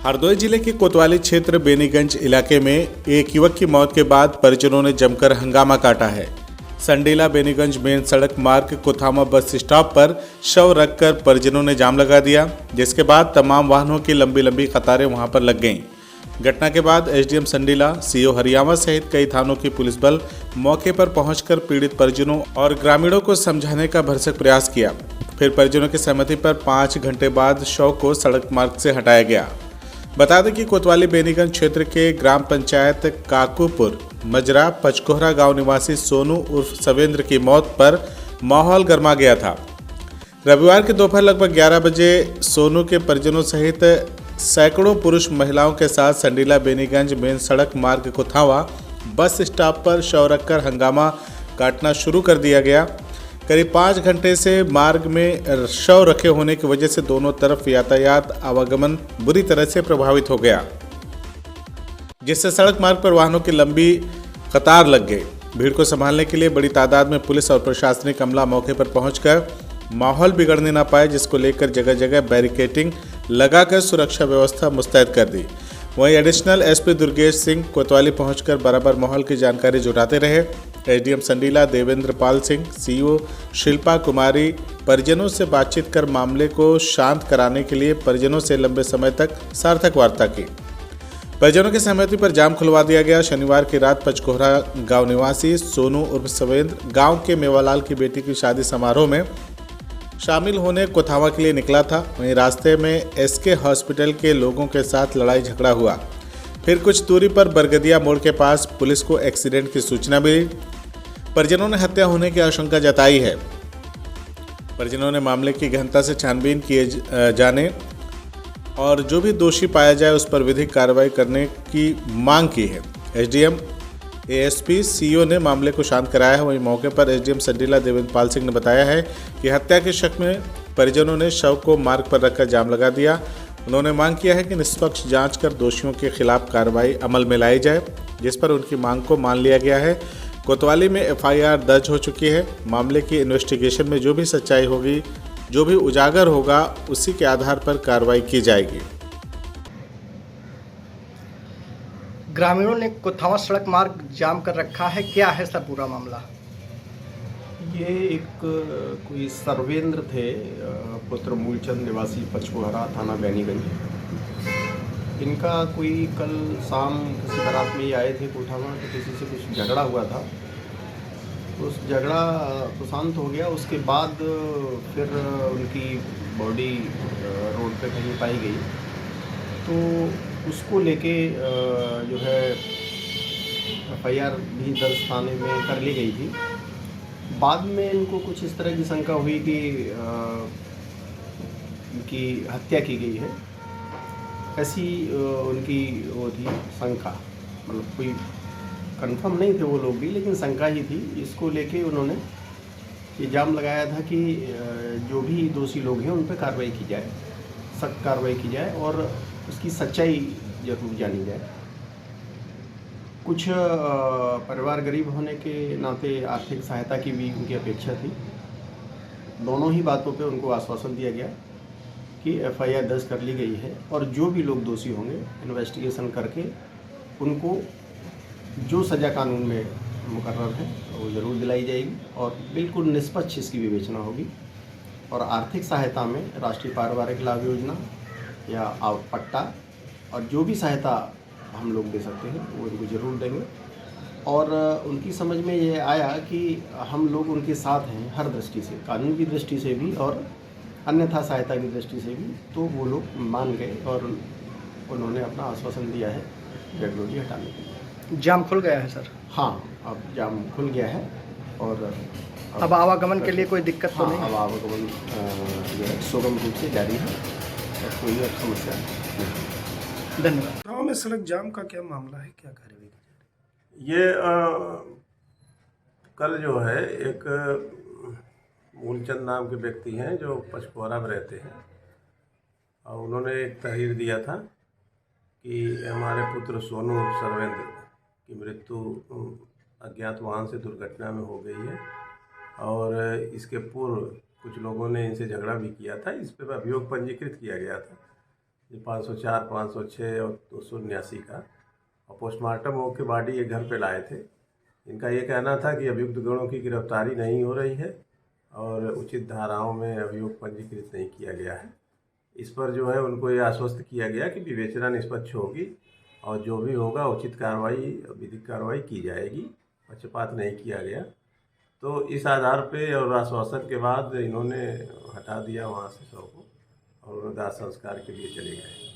हरदोई जिले के कोतवाली क्षेत्र बेनीगंज इलाके में एक युवक की मौत के बाद परिजनों ने जमकर हंगामा काटा है। संडीला बेनीगंज मेन सड़क मार्ग कोथामा बस स्टॉप पर शव रखकर परिजनों ने जाम लगा दिया, जिसके बाद तमाम वाहनों की लंबी लंबी कतारें वहां पर लग गईं। घटना के बाद एसडीएम संडीला, सीओ हरियावा सहित कई थानों की पुलिस बल मौके पर पहुंचकर पीड़ित परिजनों और ग्रामीणों को समझाने का भरसक प्रयास किया। फिर परिजनों की सहमति पर 5 घंटे बाद शव को सड़क मार्ग से हटाया गया। बता दें कि कोतवाली बेनीगंज क्षेत्र के ग्राम पंचायत काकूपुर मजरा पचकोहरा गांव निवासी सोनू उर्फ सवेंद्र की मौत पर माहौल गर्मा गया था। रविवार के दोपहर लगभग 11 बजे सोनू के परिजनों सहित सैकड़ों पुरुष महिलाओं के साथ संडीला बेनीगंज मेन सड़क मार्ग कोथावा बस स्टॉप पर शव रखकर हंगामा काटना शुरू कर दिया गया। करीब 5 घंटे से मार्ग में शव रखे होने की वजह से दोनों तरफ यातायात आवागमन बुरी तरह से प्रभावित हो गया, जिससे सड़क मार्ग पर वाहनों की लंबी कतार लग गई। भीड़ को संभालने के लिए बड़ी तादाद में पुलिस और प्रशासनिक अमला मौके पर पहुंचकर माहौल बिगड़ने न पाए, जिसको लेकर जगह जगह बैरिकेडिंग लगाकर सुरक्षा व्यवस्था मुस्तैद कर दी। वहीं एडिशनल एसपी दुर्गेश सिंह कोतवाली पहुंचकर बराबर माहौल की जानकारी जुटाते रहे। एसडीएम संडीला देवेंद्र पाल सिंह, सीओ शिल्पा कुमारी परिजनों से बातचीत कर मामले को शांत कराने के लिए परिजनों से लंबे समय तक सार्थक वार्ता की। परिजनों की सहमति पर जाम खुलवा दिया गया। शनिवार की रात पचकोहरा गांव निवासी सोनू उर्फ सवेंद्र गांव के मेवालाल की बेटी की शादी समारोह में शामिल होने कोथावा के लिए निकला था। वहीं रास्ते में एसके हॉस्पिटल के लोगों के साथ लड़ाई झगड़ा हुआ। फिर कुछ दूरी पर बरगदिया मोड़ के पास पुलिस को एक्सीडेंट की सूचना मिली। परिजनों ने हत्या होने की आशंका जताई है। परिजनों ने मामले की गहनता से छानबीन किए जाने और जो भी दोषी पाया जाए उस पर विधिक कार्रवाई करने की मांग की है। एसडीएम, एएसपी, सीओ ने मामले को शांत कराया है। वहीं मौके पर एसडीएम संडीला देवेंद्र पाल सिंह ने बताया है कि हत्या के शक में परिजनों ने शव को मार्ग पर रखकर जाम लगा दिया। उन्होंने मांग किया है कि निष्पक्ष जांच कर दोषियों के खिलाफ कार्रवाई अमल में लाई जाए, जिस पर उनकी मांग को मान लिया गया है। कोतवाली में एफआईआर दर्ज हो चुकी है। मामले की इन्वेस्टिगेशन में जो भी सच्चाई होगी, जो भी उजागर होगा, उसी के आधार पर कार्रवाई की जाएगी। ग्रामीणों ने कोथावा सड़क मार्ग जाम कर रखा है, क्या है सर पूरा मामला? ये एक कोई सर्वेंद्र थे, पुत्र मूलचंद निवासी पचकोहरा थाना बेनीगंज। इनका कोई कल शाम किसी बारात में ही आए थे कोथावा, तो किसी से कुछ झगड़ा हुआ था। उस झगड़ा तो शांत हो गया। उसके बाद फिर उनकी बॉडी रोड पे कहीं पाई गई, तो उसको लेके जो है एफआईआर भी दर्ज थाने में कर ली गई थी। बाद में इनको कुछ इस तरह की शंका हुई कि उनकी हत्या की गई है, ऐसी उनकी वो थी शंका। मतलब कोई कंफर्म नहीं थे वो लोग भी, लेकिन शंका ही थी। इसको लेके उन्होंने ये जाम लगाया था कि जो भी दोषी लोग हैं उन पर कार्रवाई की जाए, सख्त कार्रवाई की जाए और उसकी सच्चाई जरूर जानी जाए। कुछ परिवार गरीब होने के नाते आर्थिक सहायता की भी उनकी अपेक्षा थी। दोनों ही बातों पे उनको आश्वासन दिया गया कि एफआईआर दर्ज कर ली गई है और जो भी लोग दोषी होंगे इन्वेस्टिगेशन करके उनको जो सज़ा कानून में मुकर्रर है वो ज़रूर दिलाई जाएगी और बिल्कुल निष्पक्ष इसकी विवेचना होगी। और आर्थिक सहायता में राष्ट्रीय पारिवारिक लाभ योजना या पट्टा और जो भी सहायता हम लोग दे सकते हैं वो इनको ज़रूर देंगे। और उनकी समझ में ये आया कि हम लोग उनके साथ हैं हर दृष्टि से, कानून की दृष्टि से भी और अन्यथा सहायता की दृष्टि से भी। तो वो लोग मान गए और उन्होंने अपना आश्वासन दिया है डेड बॉडी हटाने के लिए। जाम खुल गया है सर? हाँ, अब जाम खुल गया है और अब आवागमन के लिए कोई दिक्कत तो नहीं? अब आवागमन जो है सुगम रूप से जारी है और कोई अब समस्या नहीं। धन्यवाद। गाँव में सड़क जाम का क्या मामला है, क्या कार्रवाई की जा रही है? ये कल जो है एक मूलचंद नाम के व्यक्ति हैं जो पचकोहरा में रहते हैं, और उन्होंने एक तहरीर दिया था कि हमारे पुत्र सोनू सर्वेंद्र की मृत्यु अज्ञात वाहन से दुर्घटना में हो गई है और इसके पूर्व कुछ लोगों ने इनसे झगड़ा भी किया था। इस पर अभियोग पंजीकृत किया गया था। ये 504, 506 और 279 का। और पोस्टमार्टम होकर बॉडी ये घर पे लाए थे। इनका ये कहना था कि अभियुक्त गणों की गिरफ्तारी नहीं हो रही है और उचित धाराओं में अभियोग पंजीकृत नहीं किया गया है। इस पर जो है उनको ये आश्वस्त किया गया कि विवेचना निष्पक्ष होगी और जो भी होगा उचित कार्रवाई, विधिक कार्रवाई की जाएगी। पक्षपात नहीं किया गया। तो इस आधार पे और आश्वासन के बाद इन्होंने हटा दिया वहाँ से शव को और उन्हें दाह संस्कार के लिए चले गए।